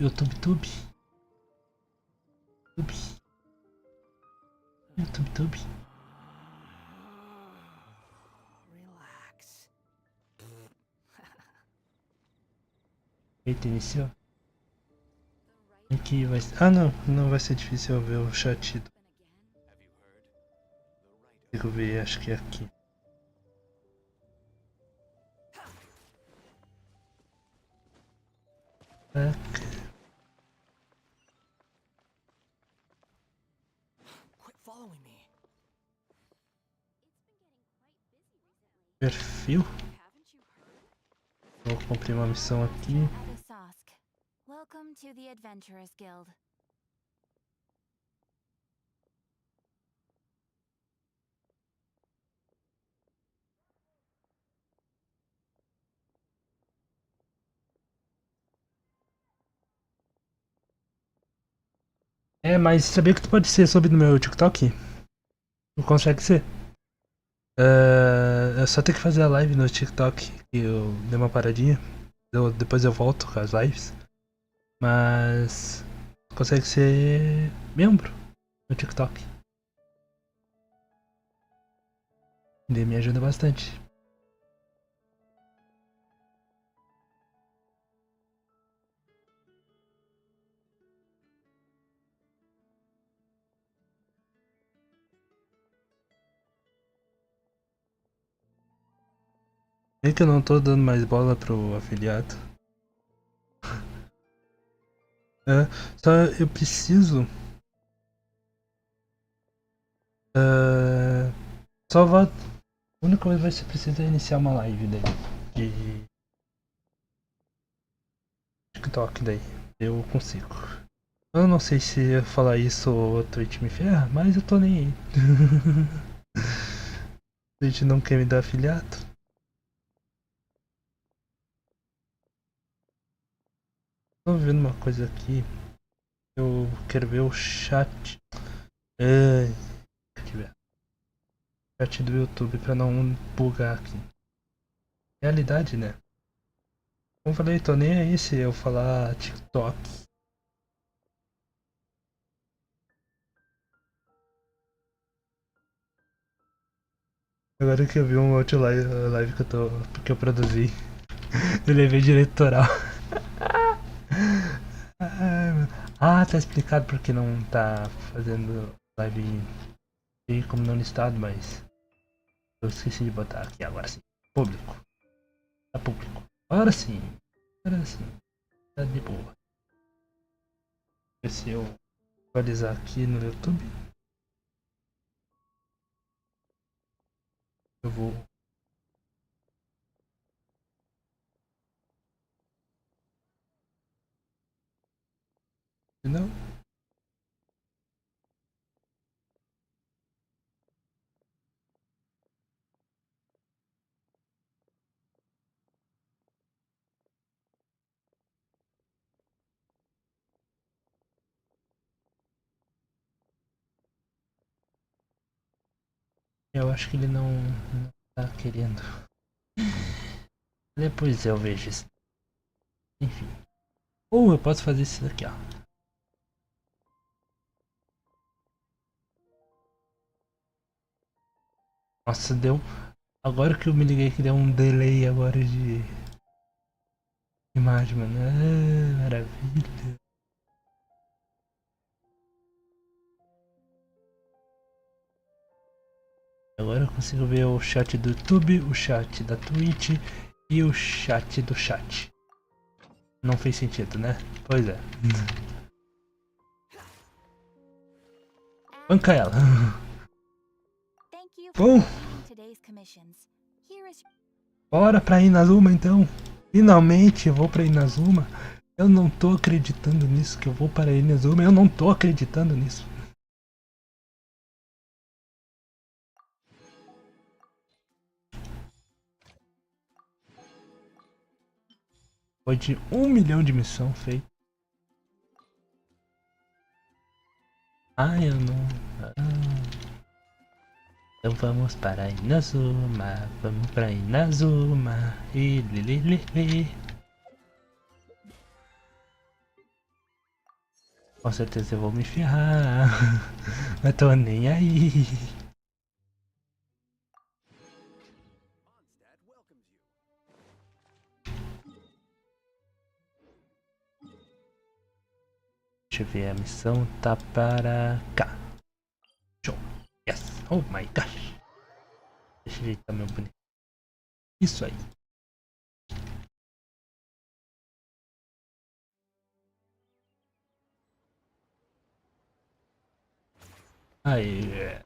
YouTube. Eita, iniciou. Aqui vai ser... Ah, não vai ser difícil eu ver o chat. Consigo ver, acho que é aqui. Perfil. Vou cumprir uma missão aqui. Welcome to the Adventurers Guild. É, mas sabia que tu pode ser sobre no meu TikTok? Não consegue ser? É só ter que fazer a live no TikTok, que eu dei uma paradinha. Depois eu volto com as lives. Mas consegue ser membro no TikTok. Daí me ajuda bastante. É que eu não tô dando mais bola pro afiliado. É, só eu preciso... Só vou... A única coisa que você precisa é iniciar uma live daí. De TikTok daí. Eu consigo. Eu não sei se eu falar isso o Twitch me ferra, mas eu tô nem aí. A gente não quer me dar afiliado. Tô vendo uma coisa aqui. Eu quero ver o chat. Deixa eu ver. Chat do YouTube pra não bugar aqui. Realidade, né? Como eu falei, tô nem aí se eu falar TikTok. Agora que eu vi um outro live que eu produzi. Eu levei direito autoral. Ah, tá explicado porque não tá fazendo live aí como não listado, mas eu esqueci de botar aqui agora sim. Público. Tá público. Agora sim. Tá de boa. Ver se eu atualizar aqui no YouTube. Eu vou. Não. Eu acho que ele não tá querendo. Depois eu vejo isso. Enfim. Ou eu posso fazer isso daqui, ó. Nossa, deu. Agora que eu me liguei que deu um delay agora de imagem, mano. Ah, maravilha. Agora eu consigo ver o chat do YouTube, o chat da Twitch e o chat do chat. Não fez sentido, né? Pois é. Banca ela. Bom, bora pra Inazuma então. Finalmente eu vou pra Inazuma. Eu não tô acreditando nisso que eu vou para Inazuma. Eu não tô acreditando nisso. Foi de 1 milhão de missão feita. Ah, eu não... Então vamos para Inazuma. Vamos para Inazuma. Com certeza eu vou me ferrar. Mas tô nem aí. Deixa eu ver, a missão tá para cá. Show. Yes. Oh my gosh. Deixa eu ajeitar meu boneco. Isso aí. Aí.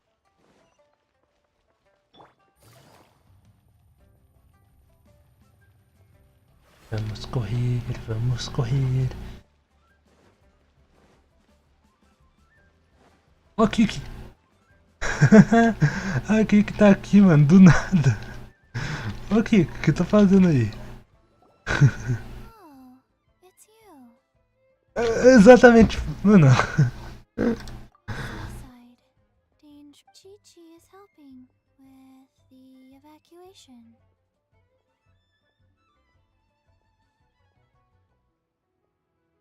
Vamos correr, vamos correr. Ó, a Kiki. A Kiki tá aqui, mano, do nada. Ó, Kiki, o que tá fazendo aí? Oh, it's you. Exatamente, mano. Suicide. Danger. Chi-Chi is helping with the evacuation.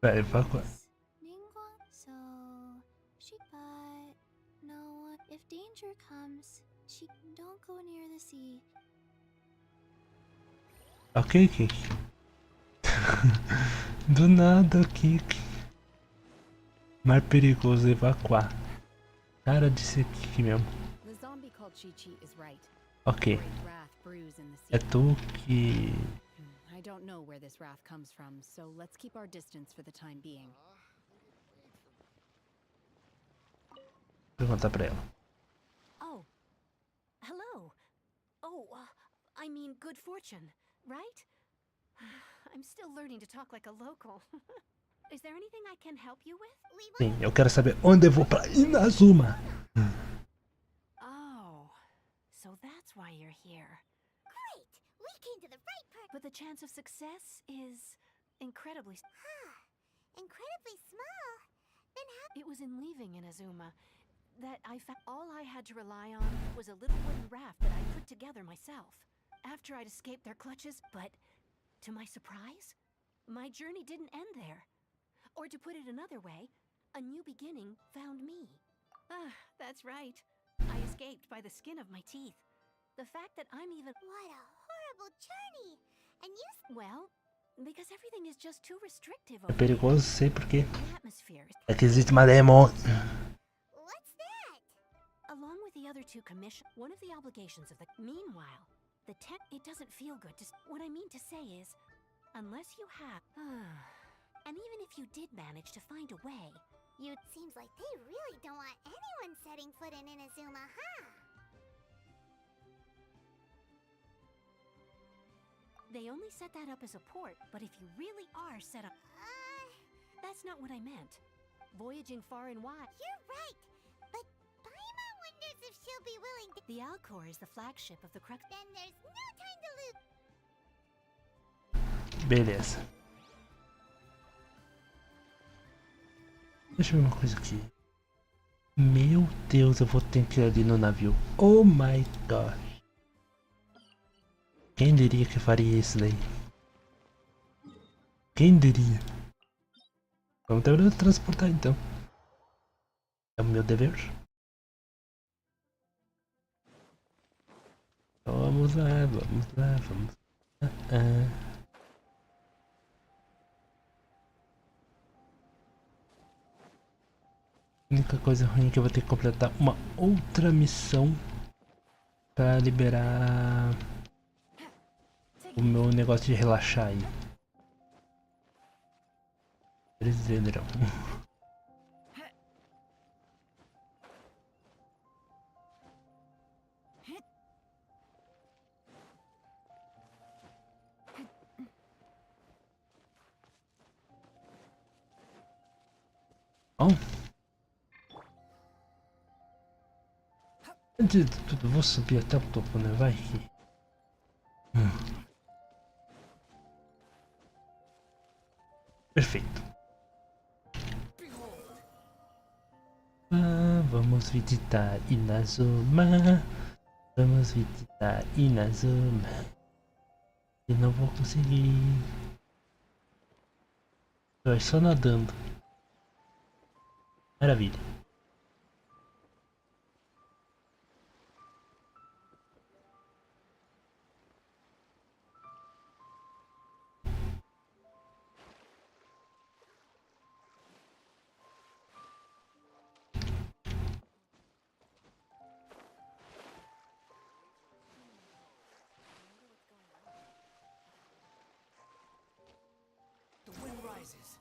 Vai, evacua. Ningguang. So, but no one. If danger comes, don't go near the sea. Ok, Kiki. Do nada, Kiki. Mais perigoso evacuar. Cara de ser Kiki mesmo. The zombie called Chi-Chi is right. Ok. Great wrath brews in the É sea. tu que... I don't know where this wrath comes from, so let's keep our distance for the time being. Vou perguntar pra ela. Oh. Hello. Oh, I mean good fortune, right? I'm still learning to talk like a local. Is there anything I can help you with? Sim, eu quero saber onde eu vou pra Inazuma. Oh. So that's why you're here. Great! We came to the right part. But the chance of success is incredibly Incredibly small. Then how? It was in leaving Inazuma that I found all I had to rely on was a little wooden raft that I put together myself. After I'd escaped their clutches, but to my surprise, my journey didn't end there. Or to put it another way, a new beginning found me. Ah, that's right. I escaped by the skin of my teeth. The fact that I'm even... What a horrible journey! And you... Well, because everything is just too restrictive É over perigoso, sei porque. here. The atmosphere is... É que existe uma demo. What's that? Along with the other two commissions, one of the obligations of the... Meanwhile, the tech... It doesn't feel good to... What I mean to say is, unless you have... And even if you did manage to find a way, it seems like they really don't want anyone setting foot in Inazuma, huh? They only set that up as a port, but if you really are set up... That's not what I meant. Voyaging far and wide... You're right! But Paima wonders if she'll be willing to... The Alcor is the flagship of the Crux... Then there's no time to lose. Beleza. Deixa eu ver uma coisa aqui. Meu Deus, eu vou ter que ir ali no navio. Oh my god. Quem diria que eu faria isso daí? Quem diria? Vamos transportar então. É o meu dever. Vamos lá, vamos lá, vamos lá. A única coisa ruim é que eu vou ter que completar uma outra missão para liberar o meu negócio de relaxar aí. Prisioneirão. Bom. Antes de tudo, vou subir até o topo, né? Vai que... Perfeito. Vamos visitar Inazuma. Vamos visitar Inazuma. E não vou conseguir. Vai só nadando. Maravilha. The wind rises.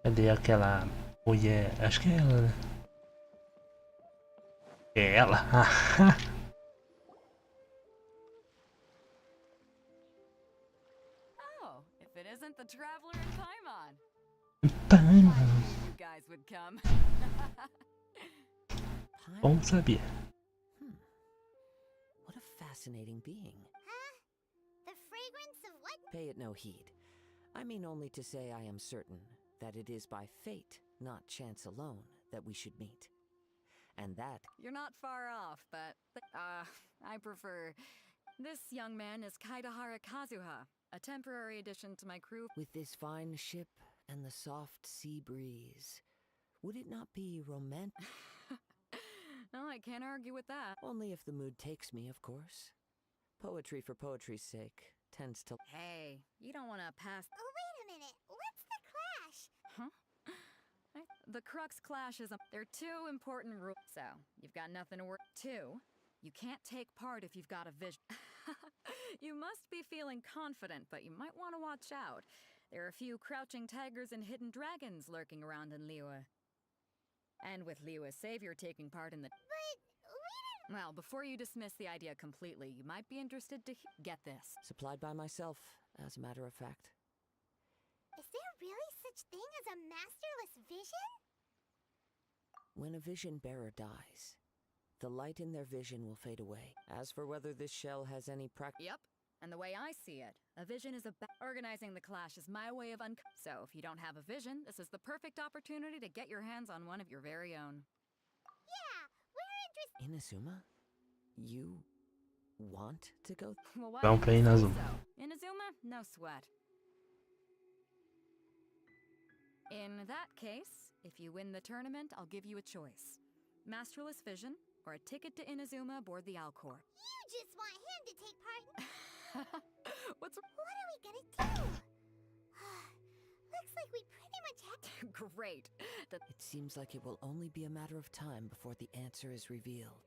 Cadê aquela mulher? Acho que é ela, né? É ela? Oh, if it isn't the traveler in Paimon. Paimon. You guys would come. Bom saber. What a fascinating being. Huh? The fragrance of what? Pay it no heed. I mean only to say I am certain that it is by fate, not chance alone, that we should meet. And that... You're not far off, but I prefer... This young man is Kaidahara Kazuha, a temporary addition to my crew. With this fine ship and the soft sea breeze, would it not be romantic? Oh, I can't argue with that. Only if the mood takes me, of course. Poetry for poetry's sake tends to... Hey, you don't want to pass... Oh, wait a minute. What's the clash? Huh? The Crux Clash is There are two important rules. So, you've got nothing to work... Two, you can't take part if you've got a vision. You must be feeling confident, but you might want to watch out. There are a few crouching tigers and hidden dragons lurking around in Liyue. And with Liyue's savior taking part in the... But we didn't... Well, before you dismiss the idea completely, you might be interested to get this. Supplied by myself, as a matter of fact. Is there really such thing as a masterless vision? When a vision bearer dies, the light in their vision will fade away. As for whether this shell has any Yep. And the way I see it, a vision is organizing the clash is my way of So if you don't have a vision, this is the perfect opportunity to get your hands on one of your very own. Yeah, we're interested... Inazuma? You want to go? Well, why Vamos pra didn't you say Inazuma. so? Inazuma? No sweat. In that case, if you win the tournament, I'll give you a choice. Masterless Vision, or a ticket to Inazuma aboard the Alcor. You just want him to take part... What's... What are we gonna do? Looks like we pretty much have... Great. It seems like it will only be a matter of time before the answer is revealed.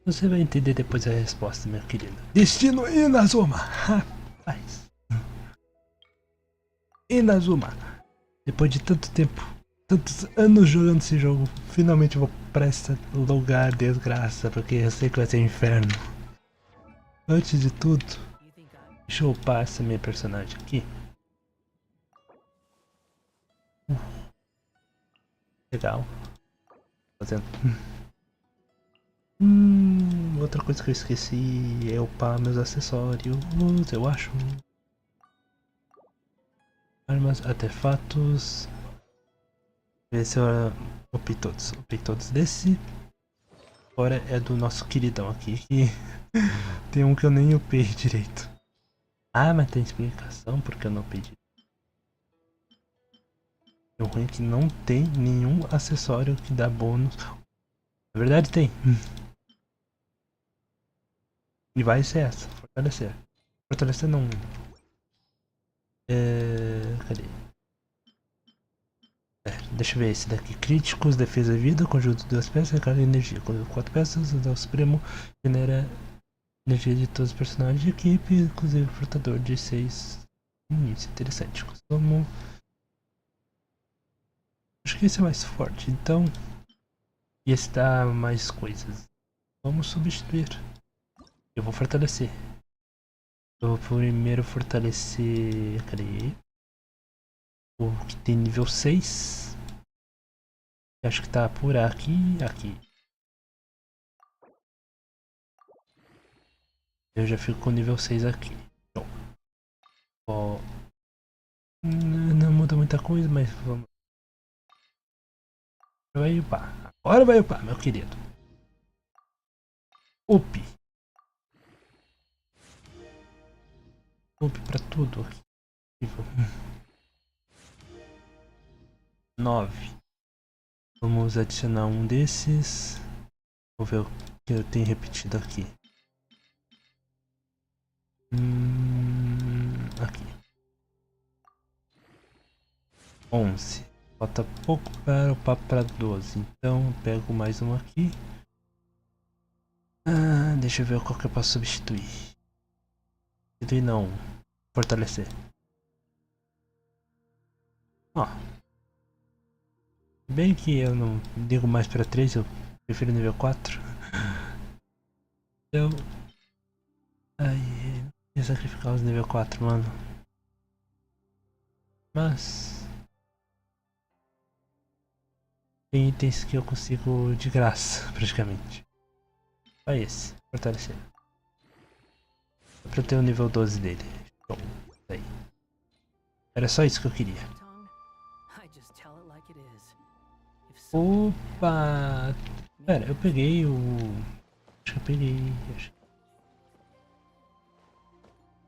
Você vai entender depois a resposta, meu querido. Destino Inazuma! Rapaz. Inazuma. Depois de tanto tempo, tantos anos jogando esse jogo, finalmente vou pra esse lugar desgraça, porque eu sei que vai ser inferno. Antes de tudo, deixa eu upar essa minha personagem aqui. Legal. Fazendo. Outra coisa que eu esqueci é upar meus acessórios, eu acho. Armas, artefatos. Ver se eu upei todos. Upei todos desse. Agora é do nosso queridão aqui, que tem um que eu nem upei direito. Ah, mas tem explicação porque eu não upei direito. O ruim é que não tem nenhum acessório que dá bônus. Na verdade tem. E vai ser essa, fortalecer. Fortalecer não. Cadê? Deixa eu ver esse daqui. Críticos, defesa e vida, conjunto de 2 peças, recarga de energia. Conjunto de 4 peças, o Supremo genera energia de todos os personagens de equipe, inclusive o portador de 6. Isso é interessante. Como... Acho que esse é mais forte, então. E esse dá mais coisas. Vamos substituir. Eu vou fortalecer. Eu vou primeiro fortalecer. Cadê? O que tem nível 6. Acho que tá por aqui. Aqui. Eu já fico com nível 6 aqui. Bom. Ó. Não muda muita coisa, mas vamos. Vai upar. Agora vai upar, meu querido. Up. Up pra tudo. 9. Vamos adicionar um desses. Vou ver o que eu tenho repetido aqui. Aqui. 11. Falta pouco para upar para 12. Então eu pego mais um aqui. Deixa eu ver qual que eu posso substituir. Substituir não. Fortalecer. Ó. Bem que eu não ligo mais para 3, eu prefiro nível 4. Eu... Ai, ia sacrificar os nível 4, mano. Mas... tem itens que eu consigo de graça, praticamente. Só esse, fortalecer. Só pra eu ter o nível 12 dele. Bom, aí. Era só isso que eu queria. Opa! Pera, eu peguei o... Acho que eu peguei...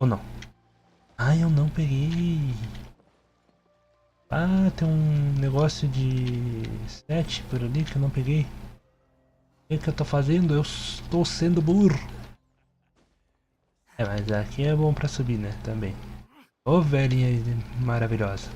Ou não? Ah, eu não peguei! Ah, tem um negócio de 7 por ali que eu não peguei. O que eu tô fazendo? Eu estou sendo burro! É, mas aqui é bom pra subir, né? Também. Ô, velhinha maravilhosa.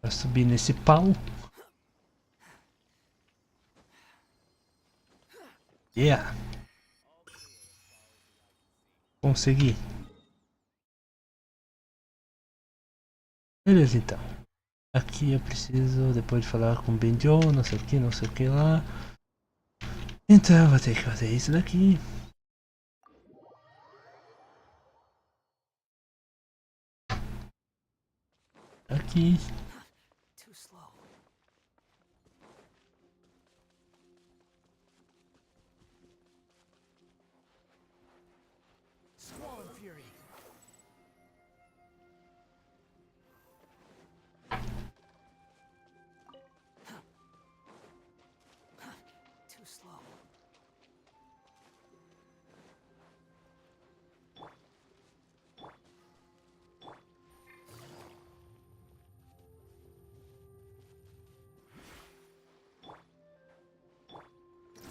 Pra subir nesse pau. Yeah! Consegui. Beleza, então. Aqui eu preciso, depois de falar com o Benjo, não sei o que lá. Então eu vou ter que fazer isso daqui. Aqui.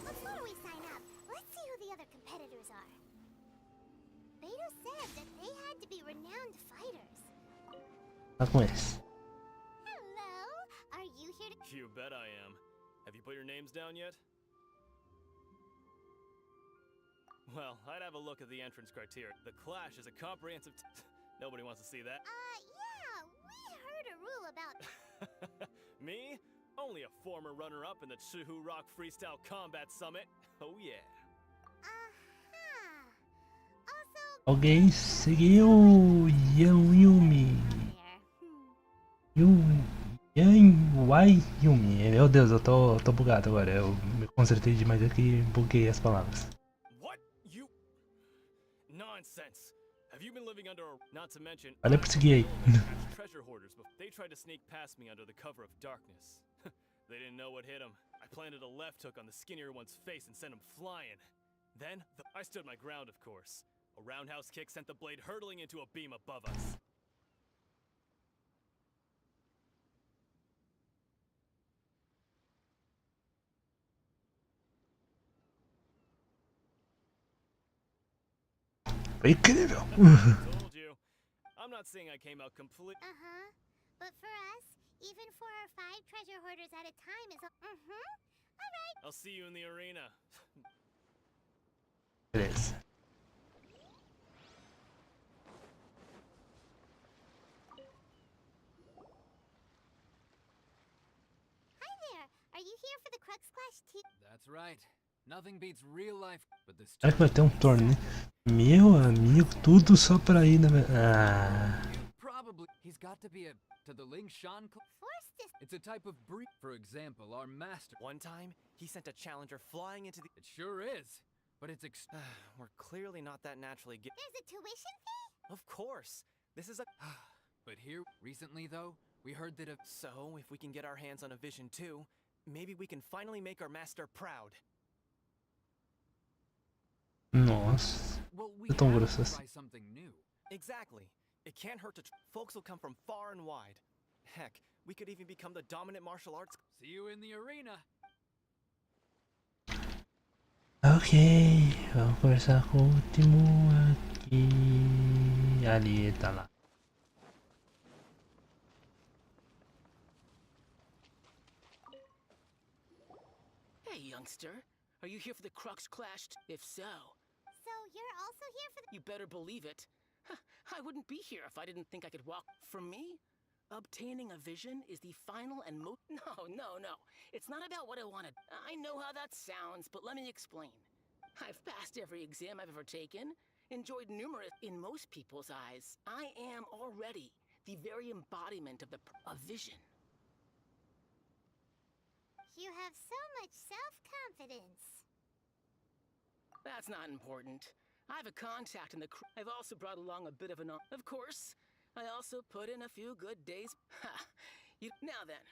Before we sign up, let's see who the other competitors are. Beto said that they had to be renowned fighters. Tá com esse. Hello, are you here to... You bet I am. Have you put your names down yet? Well, I'd have a look at the entrance criteria. The Clash is a comprehensive... Nobody wants to see that. Yeah, we heard a rule about... Me? Only a former runner-up in the Chihu Rock Freestyle Combat Summit. Oh yeah. Also... Alguém seguiu Yumi. Yumi. Meu Deus, eu tô bugado agora. Eu me consertei demais aqui e buguei as palavras. What? You... Nonsense. Have you been living under a... Not to mention... Olha, persegui aí. treasure hoarders, but they tried to sneak past me under the cover of darkness. They didn't know what hit them. I planted a left hook on the skinnier one's face and sent him flying. Then, I stood my ground, of course. A roundhouse kick sent the blade hurtling into a beam above us. Foi incrível. Told you. I'm not saying I came out complete. But for us, even 4 or 5 treasure hoarders at a time is... Alright. I'll see you in the arena. Beleza. Hi there. Are you here for the Crux Clash too? That's right. Nothing beats real life, but this Será que vai ter um torneio? Meu amigo, tudo só pra ir na... Ah... probably he's got to be a to the Ling Shan. Force this. It's a type of breed. For example, our master. One time, he sent a challenger flying into the. It sure is, but it's We're clearly not that naturally There's a tuition fee? Of course. This is a. But here, recently though, we heard that So, if we can get our hands on a vision too, maybe we can finally make our master proud. Nossa. well, we É tão have grosso to assim. try something new. Exactly. It can't hurt to. Folks will come from far and wide. Heck, we could even become the dominant martial arts. See you in the arena. Ok, vamos conversar com o último aqui. Ali, tá lá. Hey, youngster. Are you here for the Crux Clash? If so, So you're also here for the. you better believe it. I wouldn't be here if I didn't think I could walk. For me, obtaining a vision is the final and most. No. It's not about what I wanted. I know how that sounds, but let me explain. I've passed every exam I've ever taken, enjoyed numerous. In most people's eyes, I am already the very embodiment of a vision. You have so much self-confidence. That's not important. I have a contact in the I've also brought along a bit of an. Of course, I also put in a few good days. Now then,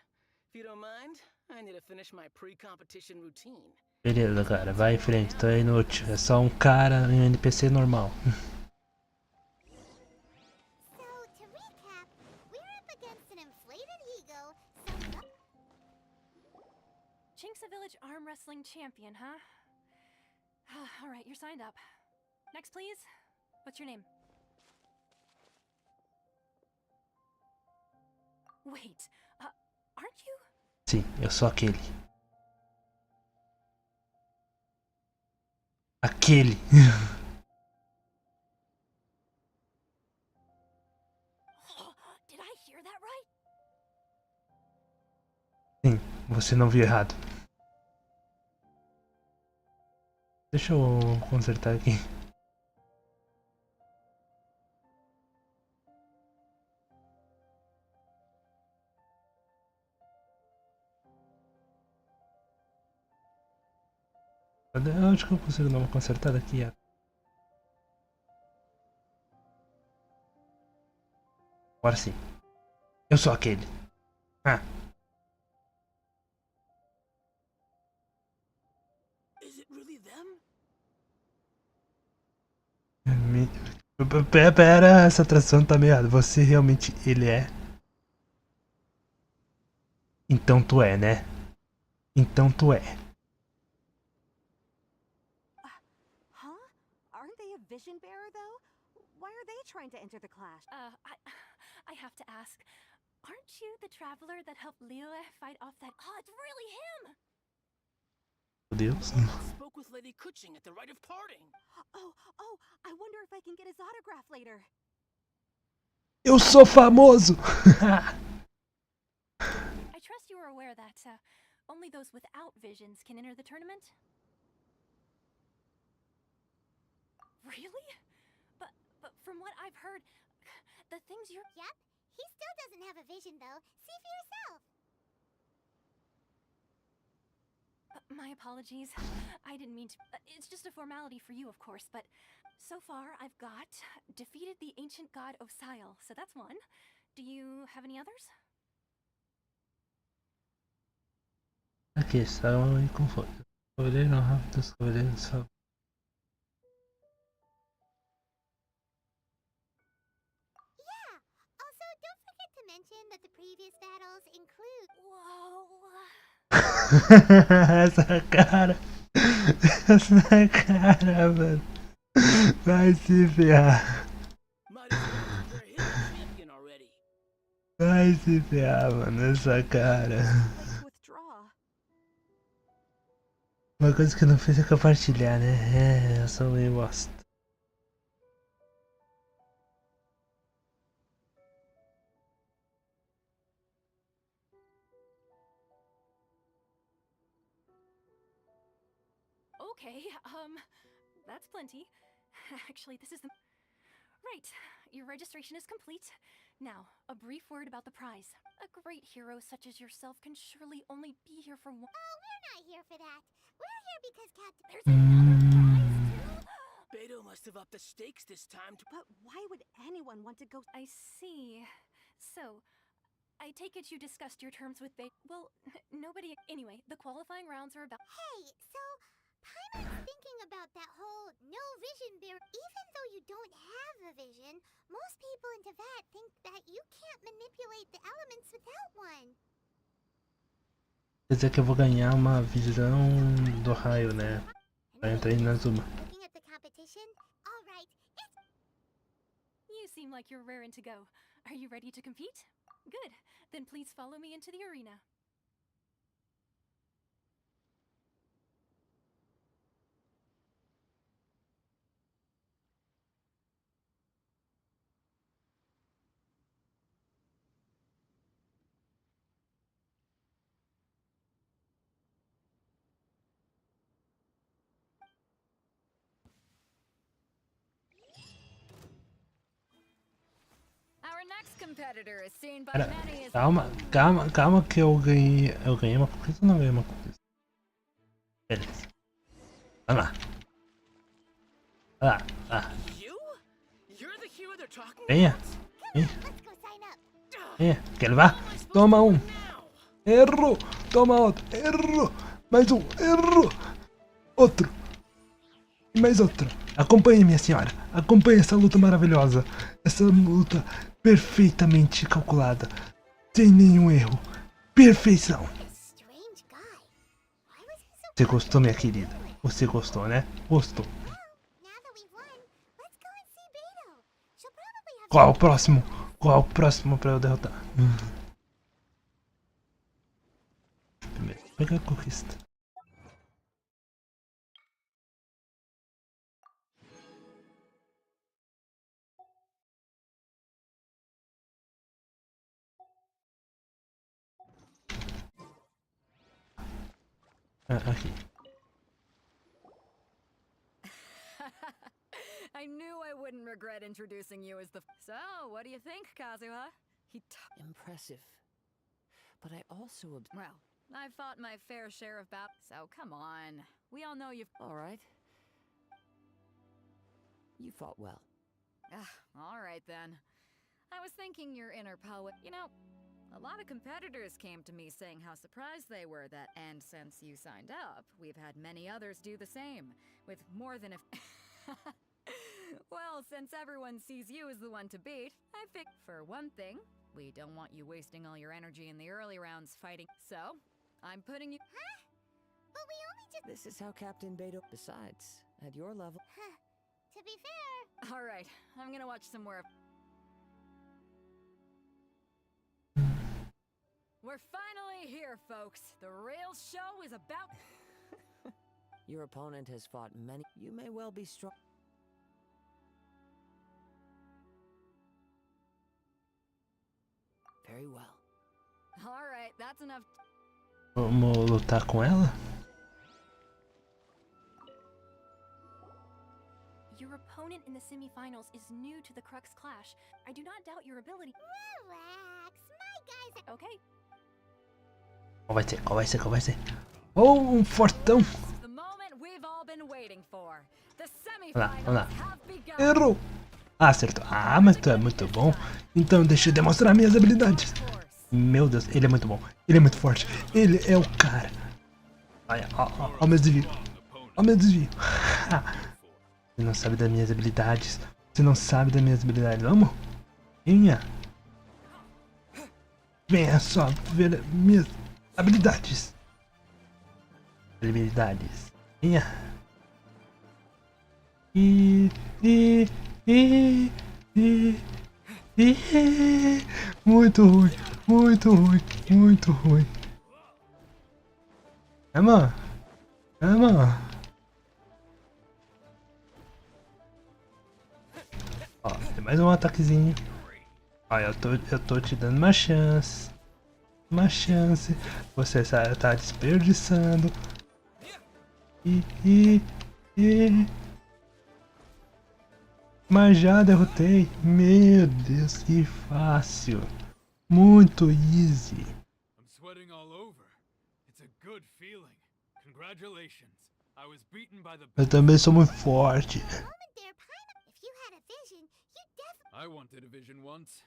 if you don't mind, I need to finish my pre-competition routine. Beleza, cara, vai em frente, tô inútil. É só um cara em um NPC normal. So, to recap, we're up against an inflated ego, some Chink's a village arm wrestling champion, huh? Alright, you're signed up. Next, please. What's your name? Wait, aren't you? Sim, eu sou aquele. Aquele. Did I hear that right? Sim, você não viu errado. Deixa eu consertar aqui. Eu acho que eu consigo dar uma consertada aqui. Agora sim. Eu sou aquele. Ah. Is it really them? Pera, essa tradução tá meio errada. Você realmente ele é? Então tu é, né? Então tu é. Huh? Aren't they a vision bearer, though? Why are they trying to enter the clash? I have to ask. Aren't you the traveler that helped Liyue fight off that? Oh, it's really him! Meu Deus. I spoke with Lady Kuching at the rite of parting. Oh, I wonder if I can get his autograph later. Eu sou famoso! I trust you are aware that only those without visions can enter the tournament? Really? But from what I've heard, the things you're... Yep, he still doesn't have a vision though. See for yourself. My apologies. I didn't mean to... it's just a formality for you, of course, but so far I've got defeated the ancient god Osile, so that's one. Do you have any others? Aqui estão em conforto. Cavaleiro rápido, os cavaleiros só. Yeah. Also, don't forget to mention that the previous battles include. Whoa. Essa cara. Essa cara, mano. Vai se ferrar. Might as well declare him a champion already. Vai se ferrar, mano. Essa cara. Like to withdraw. Uma coisa que eu não fiz é compartilhar, né? Eu sou meio bosta. Okay, that's plenty. Actually, this is the... Right, your registration is complete. Now, a brief word about the prize. A great hero such as yourself can surely only be here for one... Oh, we're not here for that. We're here because Captain... There's another prize, too? Beto must have upped the stakes this time to... But why would anyone want to go? I see. So, I take it you discussed your terms with Well, nobody... Anyway, the qualifying rounds are about... Hey, so... Paimon's thinking about that whole no vision bear. Even though you don't have a vision, most people in Teyvat think that you can't manipulate the elements without one. Quer dizer que eu vou ganhar uma visão do raio, né? Pra entrar em Inazuma. Looking at the competition? All right, You seem like you're raring to go. Are you ready to compete? Good. Then please follow me into the arena. Our next competitor is seen by Pera, many as calma que eu ganhei uma conquista ou não ganhei uma conquista? Beleza. Vamos lá. You? You're the hero they're talking Venha. let's go sign up. Venha. Quer levar? Toma um. Erro. Toma outro. Erro. Mais um. Erro. Outro. E mais outro. Acompanhe, minha senhora. Acompanhe essa luta maravilhosa. Essa luta perfeitamente calculada. Sem nenhum erro. Perfeição. Strange guy. Why was he so... Você gostou, minha querida? Você gostou, né? Gostou. Now that we've won, let's go and see Beto. She'll probably have... Qual o próximo? Qual o próximo pra eu derrotar? Primeiro, pegar a conquista. Aqui. I knew I wouldn't regret introducing you as the... So, what do you think, Kazuha? Impressive. But I also... Well, I've fought my fair share of battles, so come on. We all know you've... All right. You fought well. All right then. I was thinking your inner poet... You know, a lot of competitors came to me saying how surprised they were that... And since you signed up, we've had many others do the same. With more than a... Well, since everyone sees you as the one to beat, I think, for one thing, we don't want you wasting all your energy in the early rounds fighting. So, I'm putting you... Huh? But we only just... This is how Captain Beto... Besides, at your level... To be fair... All right, I'm gonna watch some more... We're finally here, folks. The real show is about... Your opponent has fought many... You may well be strong... Very well. All right, that's enough... Vamos lutar com ela? Your opponent in the semifinals is new to the Crux Clash. I do not doubt your ability. Relax, my guys are... Okay. Qual vai ser? Qual vai ser? Qual vai ser? Oh, fortão! The moment we've all been waiting for. The Vamos lá. semifinals have begun. Errou! Ah, acertou. Ah, mas tu é muito bom. Então deixa eu demonstrar minhas habilidades. Meu Deus, ele é muito bom. Ele é muito forte. Ele é o cara. Olha, ó o meu desvio. Ó o meu desvio. Você não sabe das minhas habilidades. Você não sabe das minhas habilidades. Vamos? Venha. Venha só ver minhas habilidades. Habilidades. Venha. Muito ruim, muito ruim, muito ruim. Vamos, vamos. Ó, tem mais um ataquezinho. Ó, eu tô te dando uma chance. Uma chance. Você tá desperdiçando. Mas já derrotei. Meu Deus, que fácil. Muito easy. I'm sweating all over. It's a good feeling. Congratulations. I was beaten by the Eu também sou muito forte. Moment there, Paimon. If you had a vision, you definitely. I wanted a vision once.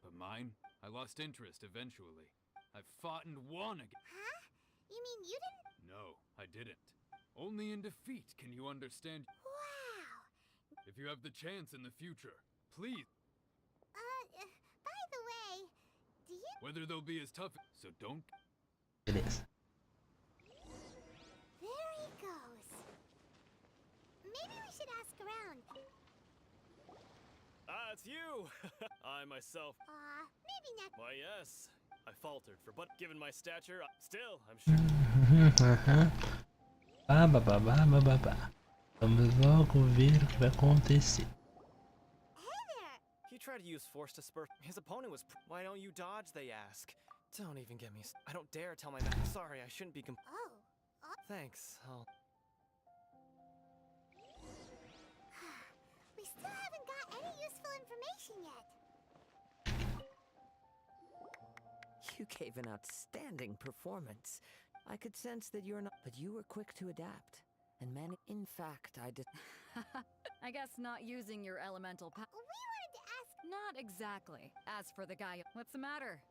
But mine, I lost interest eventually. I fought and won again. Huh? You mean you didn't? No, I didn't. Only in defeat can you understand. Wow. If you have the chance in the future, please. By the way, do you? Whether they'll be as tough, so don't. Beleza. There he goes. Maybe we should ask around. Ah, it's you! I myself. Maybe next. Why, yes. I faltered, but given my stature, still, I'm sure. Vamos logo ver o que vai acontecer. Hey there. He tried to use force to spur. His opponent was. Why don't you dodge? They ask. Don't even get me. I don't dare tell my. Sorry, I shouldn't be. Oh. Thanks. I'll. We still haven't got any useful information yet. You gave an outstanding performance. I could sense that you're not, but you were quick to adapt. And in fact, I did. I guess not using your elemental power. We wanted to ask. Not exactly. As for the guy, what's the matter?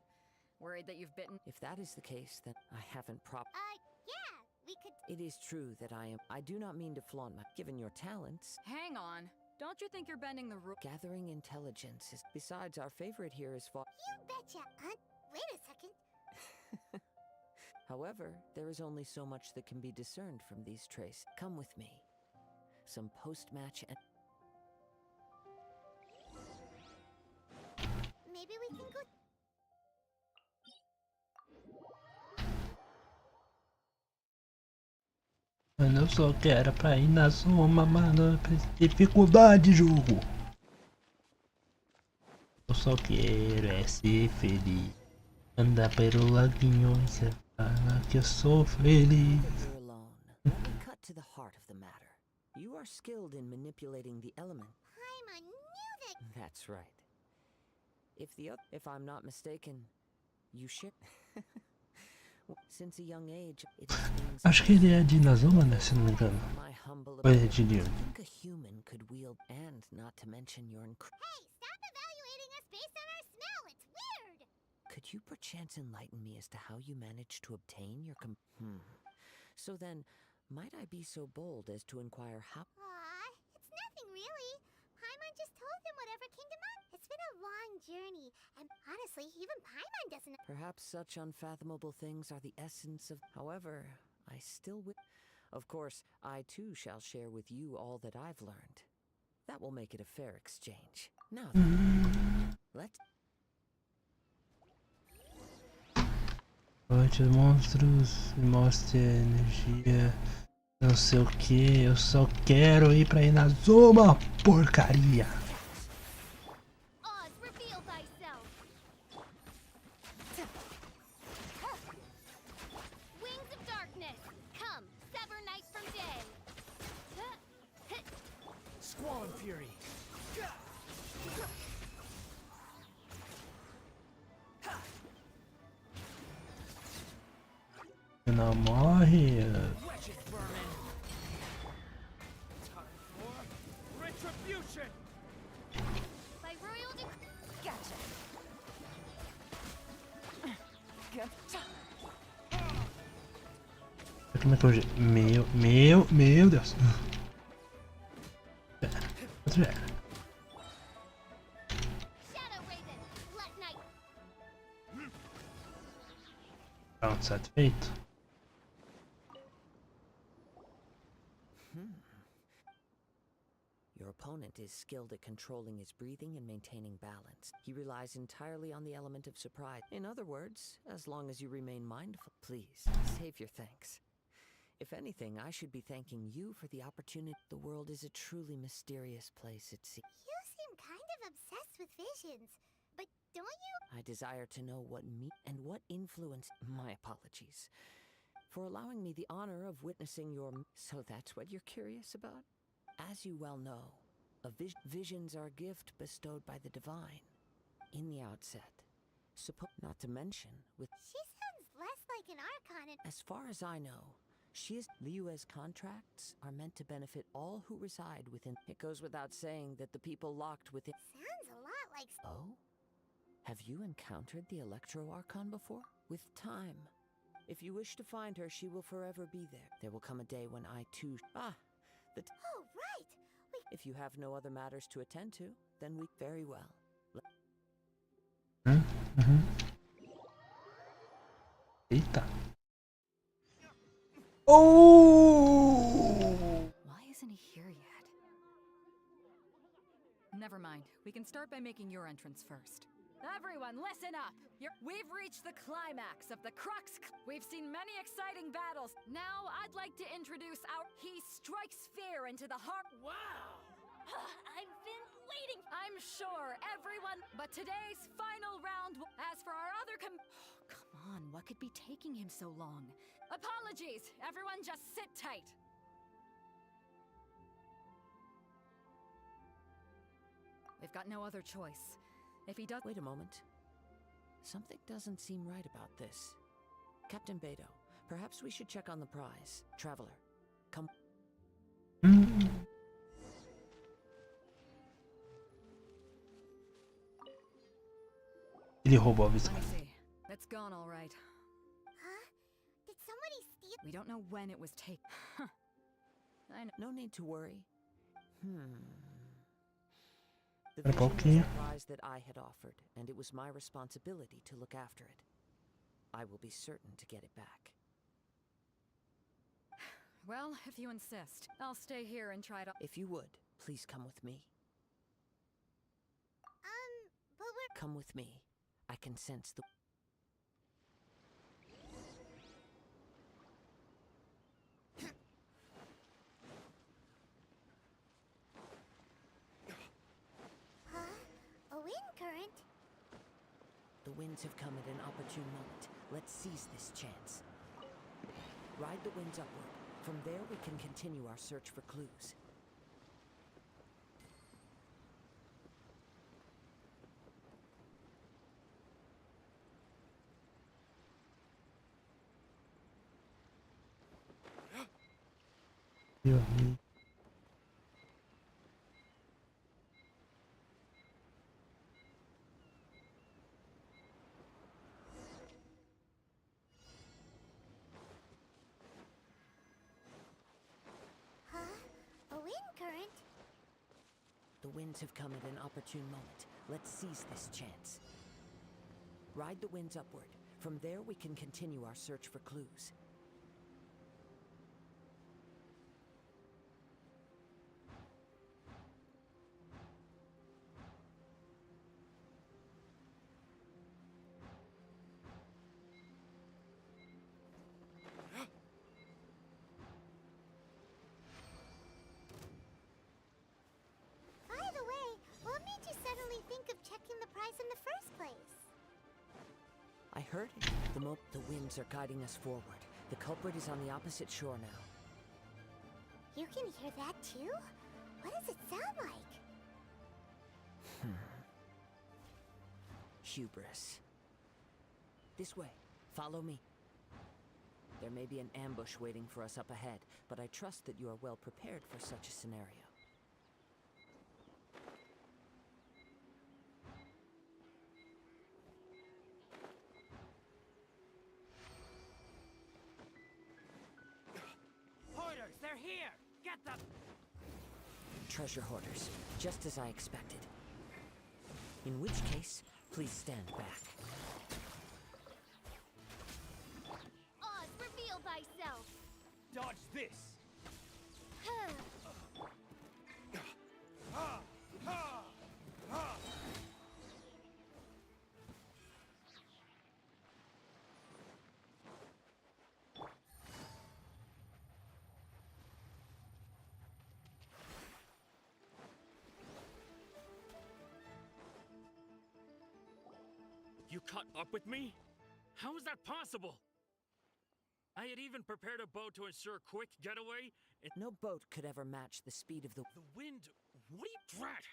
Worried that you've bitten? If that is the case, then I haven't Yeah, we could. It is true that I do not mean to flaunt my. Given your talents, Hang on. Don't you think you're bending the rule? gathering intelligence is. Besides, our favorite here is fought. You betcha. Wait a second. However, there is only so much that can be discerned from these traces. Come with me. Some post-match and. Maybe we can go. Mano, eu só quero pra ir na Inazuma, mano. Dificuldade, jogo. Eu só quero é ser feliz. Andar pelo laguinho e você fala que eu sou feliz. You're alone. Let me cut to the heart of the matter. You are skilled in manipulating the element. Paimon knew that. That's right. If I'm not mistaken, you share. Since a young age, it has been. Acho que ele é de Inazuma, né? Se não me engano. My humble Ou ele é de opinion, Leon? I think a human could wield, and not to mention your Hey, stop evaluating us based on our smell. It's weird. Could you perchance enlighten me as to how you managed to obtain your So then, might I be so bold as to inquire how? It's nothing really. Paimon just told him whatever came to mind. It's been a long journey, and honestly, even Paimon doesn't. Perhaps such unfathomable things are the essence of. However, I still will. Of course, I too shall share with you all that I've learned. That will make it a fair exchange. Now then, let's. Volte os monstros e mostre a energia. Não sei o que. Eu só quero ir pra Inazuma, porcaria. Oz, reveal thyself. Wings of darkness, come, sever night from day. Squall and fury. Não morre. Wretched vermin. Time for retribution. By royal decree. Gotcha. Como é que eu... Meu Deus. Pera. Shadow Raven, let night. Pronto, satisfeito. Your opponent is skilled at controlling his breathing and maintaining balance. He relies entirely on the element of surprise. In other words, as long as you remain mindful, please, save your thanks. If anything, I should be thanking you for the opportunity. The world is a truly mysterious place, it seems. You seem kind of obsessed with visions, but don't you? I desire to know what and what influence. My apologies. for allowing me the honor of witnessing your... So that's what you're curious about? As you well know, visions are a gift bestowed by the divine. In the outset. Not to mention, with... She sounds less like an Archon and... As far as I know, Liyue's contracts are meant to benefit all who reside within... It goes without saying that the people locked within... Sounds a lot like... Oh? Have you encountered the Electro Archon before? With time. If you wish to find her, she will forever be there. There will come a day when I too... Oh, right! If you have no other matters to attend to, then we... Very well. Eita. Oh! Why isn't he here yet? Never mind. We can start by making your entrance first. Everyone, listen up! We've reached the climax of the Crux. We've seen many exciting battles. Now, I'd like to introduce He strikes fear into the heart. Wow! I've been waiting. I'm sure everyone. But today's final round. As for our other come on, what could be taking him so long? Apologies. Everyone, just sit tight. We've got no other choice. If he does... Wait a moment. Something doesn't seem right about this. Captain Beto, perhaps we should check on the prize. Traveler, come... Ele roubou a visão. I see. It's gone all right. Huh? Did somebody steal... We don't know when it was taken. I know. No need to worry. The Espera um vision was pouquinho. the prize that I had offered, and it was my responsibility to look after it. I will be certain to get it back. Well, if you insist, I'll stay here and try to... If you would, please come with me. But we're... Come with me. I can sense the... A wind current? The winds have come at an opportune moment. Let's seize this chance. Ride the winds upward. From there we can continue our search for clues. A wind current? The winds have come at an opportune moment. Let's seize this chance. Ride the winds upward. From there we can continue our search for clues. By the way, what made you suddenly think of checking the prize in the first place? I heard it. The winds are guiding us forward. The culprit is on the opposite shore now. You can hear that too? What does it sound like? Hubris. This way. Follow me. There may be an ambush waiting for us up ahead, but I trust that you are well prepared for such a scenario. Hoarders, they're here! Get them! Treasure hoarders, just as I expected. In which case, please stand back. Oz, reveal thyself! Dodge this! You caught up with me? How is that possible? I had even prepared a boat to ensure a quick getaway. No boat could ever match the speed of the wind. What are you drat?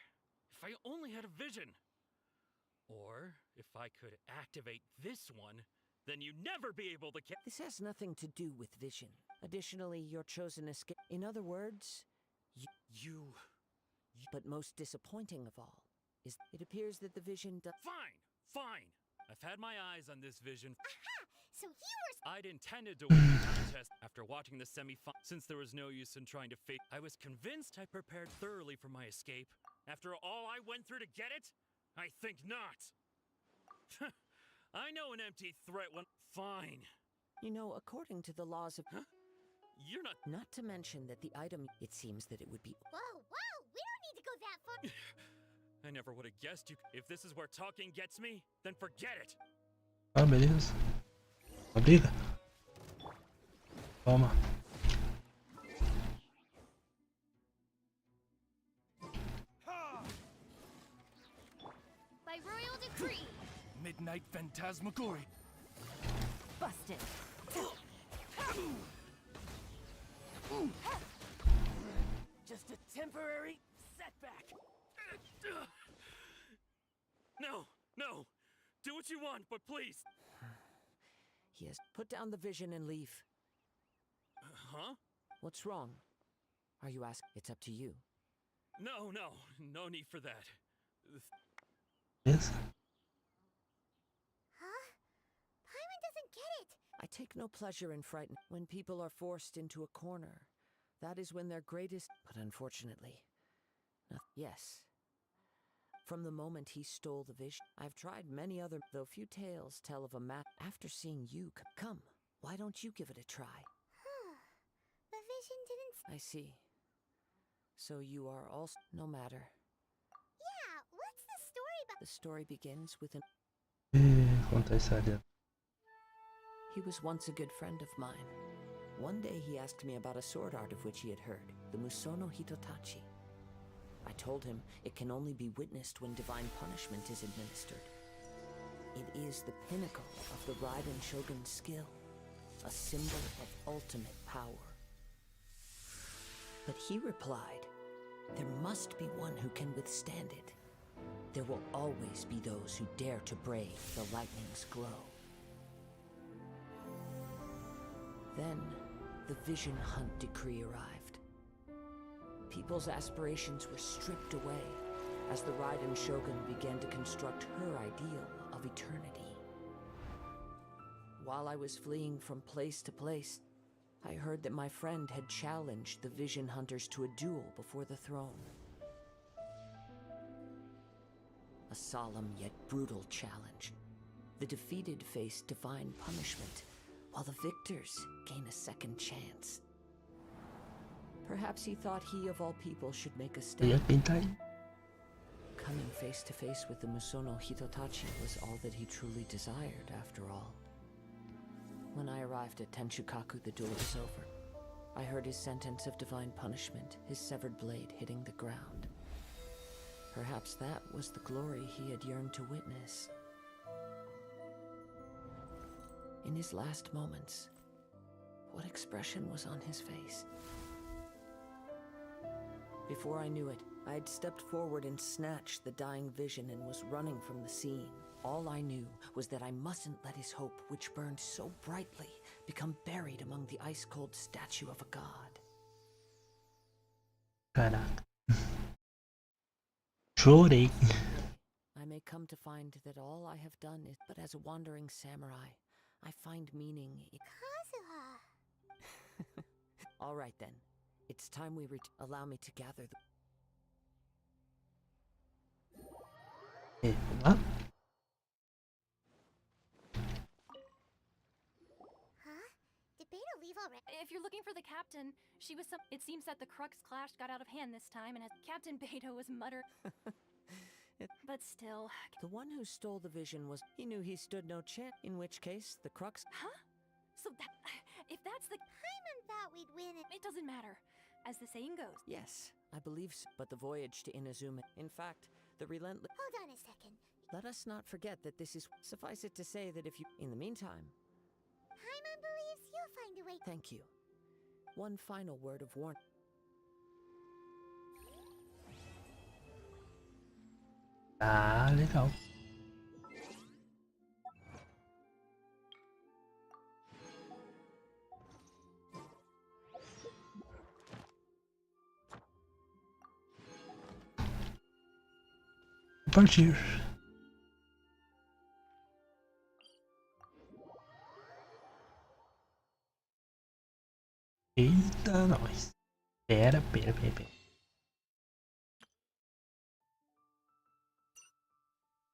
If I only had a vision. Or if I could activate this one, then you'd never be able to This has nothing to do with vision. Additionally, your chosen escape. In other words, you. But most disappointing of all is it appears that the vision does. Fine. I've had my eyes on this vision. Aha! So you were. I'd intended to win the contest after watching the semi-final. Since there was no use in trying to fake, I was convinced I prepared thoroughly for my escape. After all I went through to get it? I think not. I know an empty threat when. Fine. You know, according to the laws of. Huh? You're not. Not to mention that the item. It seems that it would be. Whoa! We don't need to go that far. I never would have guessed you. If this is where talking gets me, then forget it. Ah, beleza. Obriga. Toma. By royal decree. Midnight Phantasmagoria. Busted. Just a temporary setback. No. Do what you want, but please. He has put down the vision and leave. Huh? What's wrong? Are you asking? It's up to you. No need for that. Yes. Huh? Paimon doesn't get it. I take no pleasure in frighten. When people are forced into a corner, that is when their greatest. But unfortunately, yes. From the moment he stole the vision, I've tried many other, though few tales tell of a map. After seeing you, come, why don't you give it a try? The vision didn't. I see. So you are also. No matter. Yeah, what's the story about? The story begins with an. Conta a história. He was once a good friend of mine. One day he asked me about a sword art of which he had heard, the Musono Hitotachi. I told him it can only be witnessed when divine punishment is administered. It is the pinnacle of the Raiden Shogun's skill, a symbol of ultimate power. But he replied, there must be one who can withstand it. There will always be those who dare to brave the lightning's glow. Then, the Vision Hunt decree arrived. People's aspirations were stripped away as the Raiden Shogun began to construct her ideal of eternity. While I was fleeing from place to place, I heard that my friend had challenged the Vision Hunters to a duel before the throne. A solemn yet brutal challenge. The defeated face divine punishment, while the victors gain a second chance. Perhaps he thought he of all people should make a stand. Coming face to face with the Musono Hitotachi was all that he truly desired, after all. When I arrived at Tenshukaku, the duel was over. I heard his sentence of divine punishment, his severed blade hitting the ground. Perhaps that was the glory he had yearned to witness. In his last moments, what expression was on his face? Before I knew it, I had stepped forward and snatched the dying vision and was running from the scene. All I knew was that I mustn't let his hope, which burned so brightly, become buried among the ice-cold statue of a god. Caraca. Chorei. I may come to find that all I have done is, but as a wandering samurai, I find meaning in... Kazuha! All right then. It's time we allow me to gather the... What? Huh? Did Beta leave already? If you're looking for the captain, she was some. It seems that the Crux clash got out of hand this time, and as Captain Beta was mutter. But still. The one who stole the vision was. He knew he stood no chance. In which case, the Crux. Huh? So that. If that's the. Paimon thought we'd win it. It doesn't matter. As the saying goes. Yes, I believe so. But the voyage to Inazuma. In fact, the relentless. Hold on a second. Let us not forget that this is. Suffice it to say that if you. In the meantime. Paimon believes you'll find a way. Thank you. One final word of warning. Ah, legal. Partir. Eita, nós. Pera.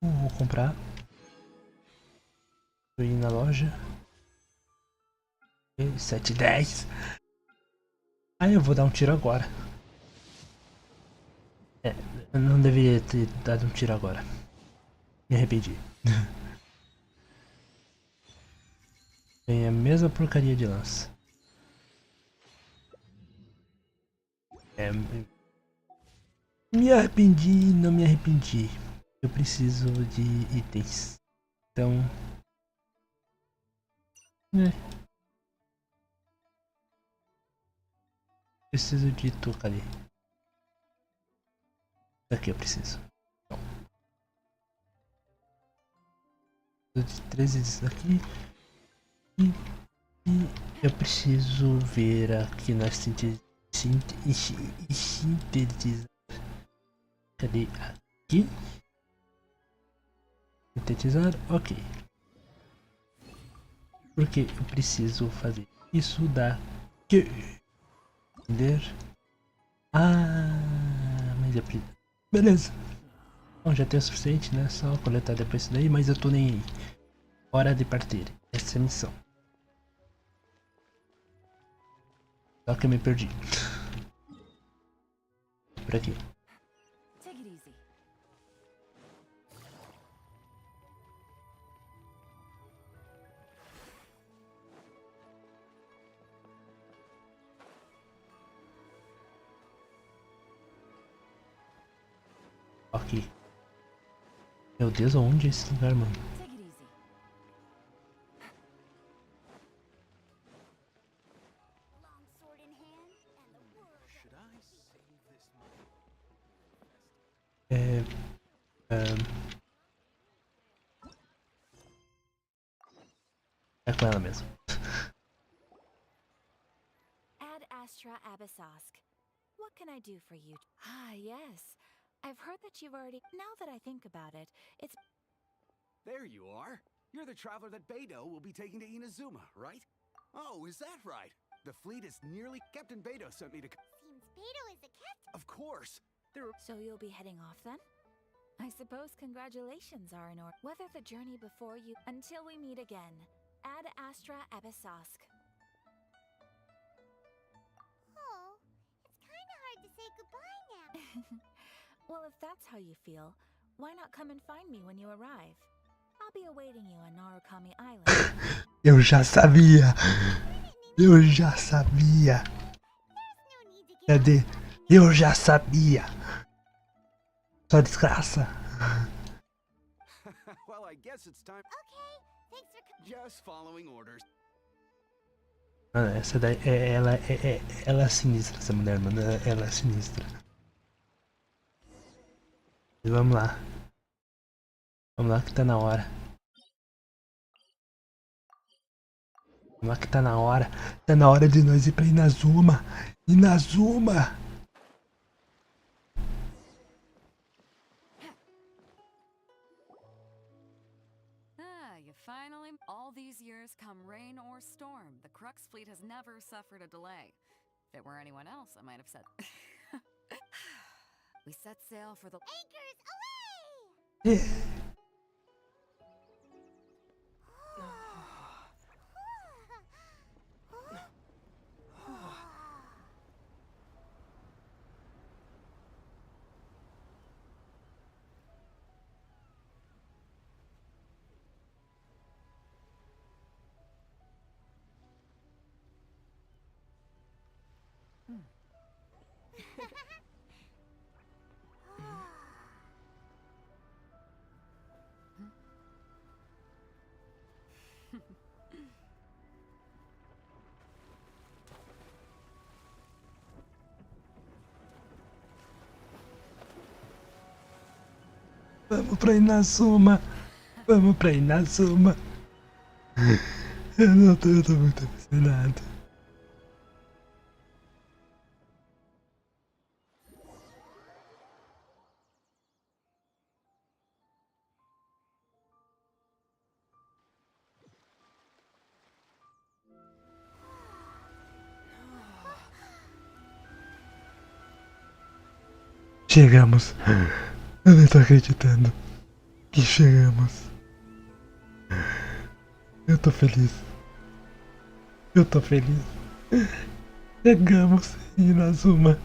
Vou comprar. Vou ir na loja. 7,10. Aí eu vou dar um tiro agora. Eu não deveria ter dado um tiro agora. Me arrependi. Tem a mesma porcaria de lança. Me arrependi, não me arrependi. Eu preciso de itens. Então... Preciso de tu, cadê? Daqui eu preciso. Não. Preciso de 13 disso daqui. E eu preciso ver aqui na sintetizar. Cadê? Aqui? Sintetizar, ok. Porque eu preciso fazer isso daqui. Entender? Ah, mas eu preciso. Beleza. Bom, já tem o suficiente, né? Só coletar depois isso daí, mas eu tô nem aí. Hora de partir. Essa é a missão. Só que eu me perdi. Por aqui. Take it easy. Aqui. Meu Deus, aonde é esse lugar, mano? Take it easy. Longsword in hand, and the world. Should I save this money? É com ela mesmo. Ad Astra Abyssosk. What can I do for you? Ah, yes. I've heard that you've already... Now that I think about it, it's... There you are. You're the traveler that Beidou will be taking to Inazuma, right? Oh, is that right? The fleet is nearly... Captain Beidou sent me to... Seems Beidou is the captain. Of course. So you'll be heading off then? I suppose congratulations are in order. Whether the journey before you... Until we meet again. Ad Astra Abyssosk. Oh, it's kind of hard to say goodbye now. Well, if that's how you feel, why not come and find me when you arrive? I'll be awaiting you on Narukami Island. Eu já sabia! Eu já sabia! Cadê? Eu já sabia! Sua desgraça! Well, I guess it's time. Okay, thanks for Just following orders. Mano, essa daí ela é sinistra, essa mulher, mano. Ela é sinistra. E vamos lá. Vamos lá que tá na hora. Vamos lá que tá na hora. Tá na hora de nós ir pra Inazuma. Inazuma! You finally... All these years, come rain or storm, the Crux fleet has never suffered a delay. If it were anyone else, I might have said... We set sail for the... Anchors away! Vamos pra Inazuma. Vamos pra Inazuma. Eu tô muito emocionado. Chegamos. Eu não tô acreditando que chegamos. Eu tô feliz. Eu tô feliz. Chegamos em Inazuma.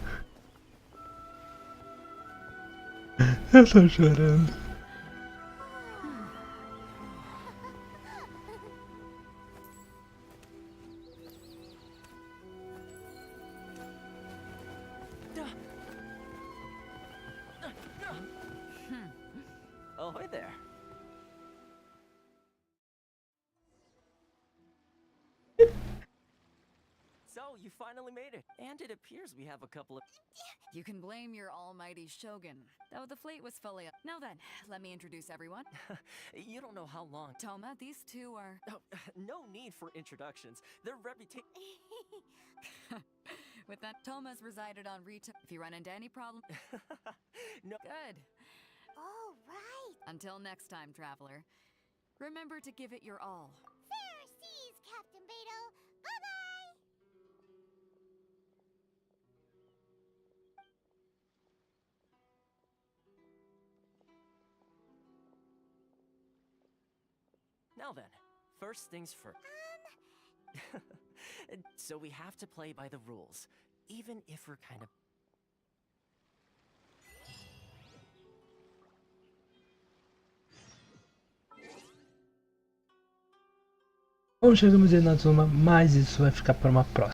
Eu tô chorando. Ahoy there. So, you finally made it. And it appears we have a couple of... You can blame your almighty shogun, though the fleet was fully up. Now then, let me introduce everyone. You don't know how long... Toma, these two are... Oh, no need for introductions. Their reputation... With that, Toma's resided on retail. If you run into any problem... No. Good. All right. Until next time, traveler. Remember to give it your all. Fair seas, Captain Beto. Bye-bye. Now then, first things first. So we have to play by the rules, even if we're kind of... Bom, chegamos em Inazuma, mas isso vai ficar para uma próxima.